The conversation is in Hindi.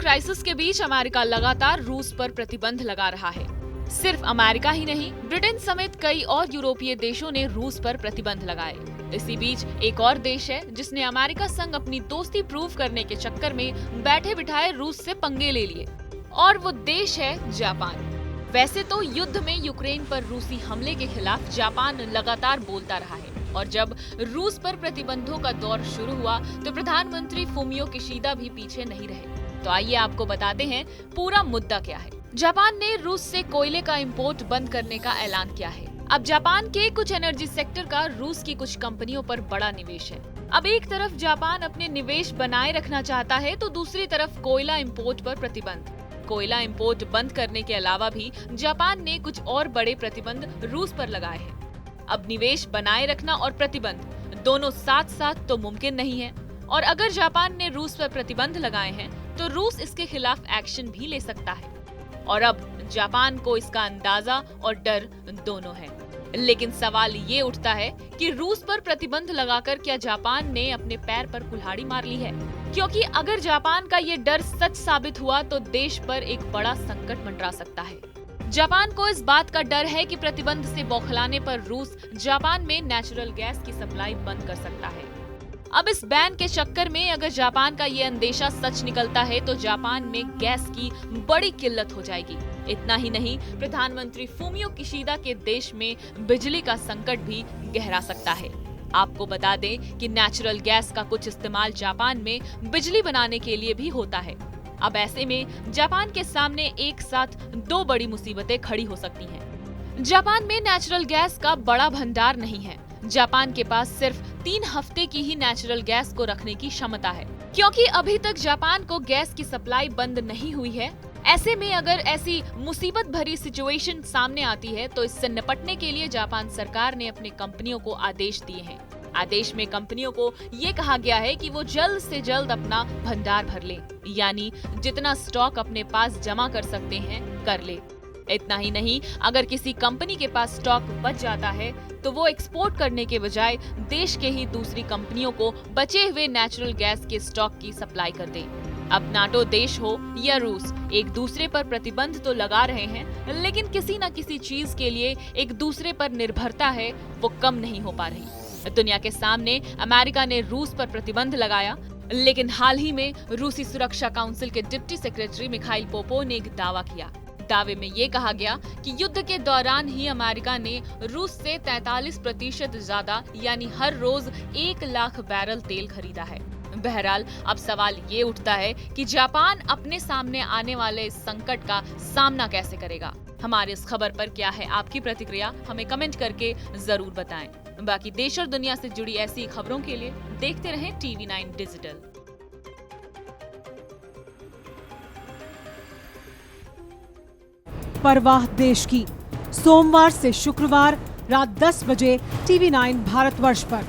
क्राइसिस के बीच अमेरिका लगातार रूस पर प्रतिबंध लगा रहा है। सिर्फ अमेरिका ही नहीं, ब्रिटेन समेत कई और यूरोपीय देशों ने रूस पर प्रतिबंध लगाए। इसी बीच एक और देश है जिसने अमेरिका संग अपनी दोस्ती प्रूव करने के चक्कर में बैठे बिठाए रूस से पंगे ले लिए, और वो देश है जापान। वैसे तो युद्ध में यूक्रेन पर रूसी हमले के खिलाफ जापान लगातार बोलता रहा है, और जब रूस पर प्रतिबंधों का दौर शुरू हुआ तो प्रधानमंत्री फूमियो किशिदा भी पीछे नहीं रहे। तो आइए आपको बताते हैं पूरा मुद्दा क्या है। जापान ने रूस से कोयले का इंपोर्ट बंद करने का ऐलान किया है। अब जापान के कुछ एनर्जी सेक्टर का रूस की कुछ कंपनियों पर बड़ा निवेश है। अब एक तरफ जापान अपने निवेश बनाए रखना चाहता है तो दूसरी तरफ कोयला इंपोर्ट पर प्रतिबंध। कोयला इंपोर्ट बंद करने के अलावा भी जापान ने कुछ और बड़े प्रतिबंध रूस पर लगाए हैं। अब निवेश बनाए रखना और प्रतिबंध दोनों साथ साथ तो मुमकिन नहीं है, और अगर जापान ने रूस पर प्रतिबंध लगाए हैं तो रूस इसके खिलाफ एक्शन भी ले सकता है। और अब जापान को इसका अंदाजा और डर दोनों है। लेकिन सवाल ये उठता है कि रूस पर प्रतिबंध लगाकर क्या जापान ने अपने पैर पर कुल्हाड़ी मार ली है? क्योंकि अगर जापान का ये डर सच साबित हुआ तो देश पर एक बड़ा संकट मंडरा सकता है। जापान को इस बात का डर है कि प्रतिबंध से बौखलाने पर रूस जापान में नेचुरल गैस की सप्लाई बंद कर सकता है। अब इस बैन के चक्कर में अगर जापान का ये अंदेशा सच निकलता है तो जापान में गैस की बड़ी किल्लत हो जाएगी। इतना ही नहीं, प्रधानमंत्री फूमियो किशिदा के देश में बिजली का संकट भी गहरा सकता है। आपको बता दें कि नेचुरल गैस का कुछ इस्तेमाल जापान में बिजली बनाने के लिए भी होता है। अब ऐसे में जापान के सामने एक साथ दो बड़ी मुसीबतें खड़ी हो सकती हैं। जापान में नेचुरल गैस का बड़ा भंडार नहीं है। जापान के पास सिर्फ 3 हफ्ते की ही नेचुरल गैस को रखने की क्षमता है, क्योंकि अभी तक जापान को गैस की सप्लाई बंद नहीं हुई है। ऐसे में अगर ऐसी मुसीबत भरी सिचुएशन सामने आती है तो इससे निपटने के लिए जापान सरकार ने अपनी कंपनियों को आदेश दिए हैं। आदेश में कंपनियों को ये कहा गया है कि वो जल्द से जल्द अपना भंडार भर लें, यानी जितना स्टॉक अपने पास जमा कर सकते हैं कर ले। इतना ही नहीं, अगर किसी कंपनी के पास स्टॉक बच जाता है तो वो एक्सपोर्ट करने के बजाय देश के ही दूसरी कंपनियों को बचे हुए नेचुरल गैस के स्टॉक की सप्लाई कर दे। अब नाटो देश हो या रूस, एक दूसरे पर प्रतिबंध तो लगा रहे हैं, लेकिन किसी न किसी चीज के लिए एक दूसरे पर निर्भरता है वो कम नहीं हो पा रही। दुनिया के सामने अमेरिका ने रूस पर प्रतिबंध लगाया, लेकिन हाल ही में रूसी सुरक्षा काउंसिल के डिप्टी सेक्रेटरी मिखाइल पोपोव ने एक दावा किया। दावे में ये कहा गया कि युद्ध के दौरान ही अमेरिका ने रूस से 43% ज्यादा यानी हर रोज 1 लाख बैरल तेल खरीदा है। बहरहाल अब सवाल ये उठता है कि जापान अपने सामने आने वाले इस संकट का सामना कैसे करेगा। हमारी इस खबर पर क्या है आपकी प्रतिक्रिया, हमें कमेंट करके जरूर बताएं। बाकी देश और दुनिया से जुड़ी ऐसी खबरों के लिए देखते रहें TV9 डिजिटल। परवाह देश की, सोमवार से शुक्रवार रात 10 बजे TV9 भारतवर्ष पर।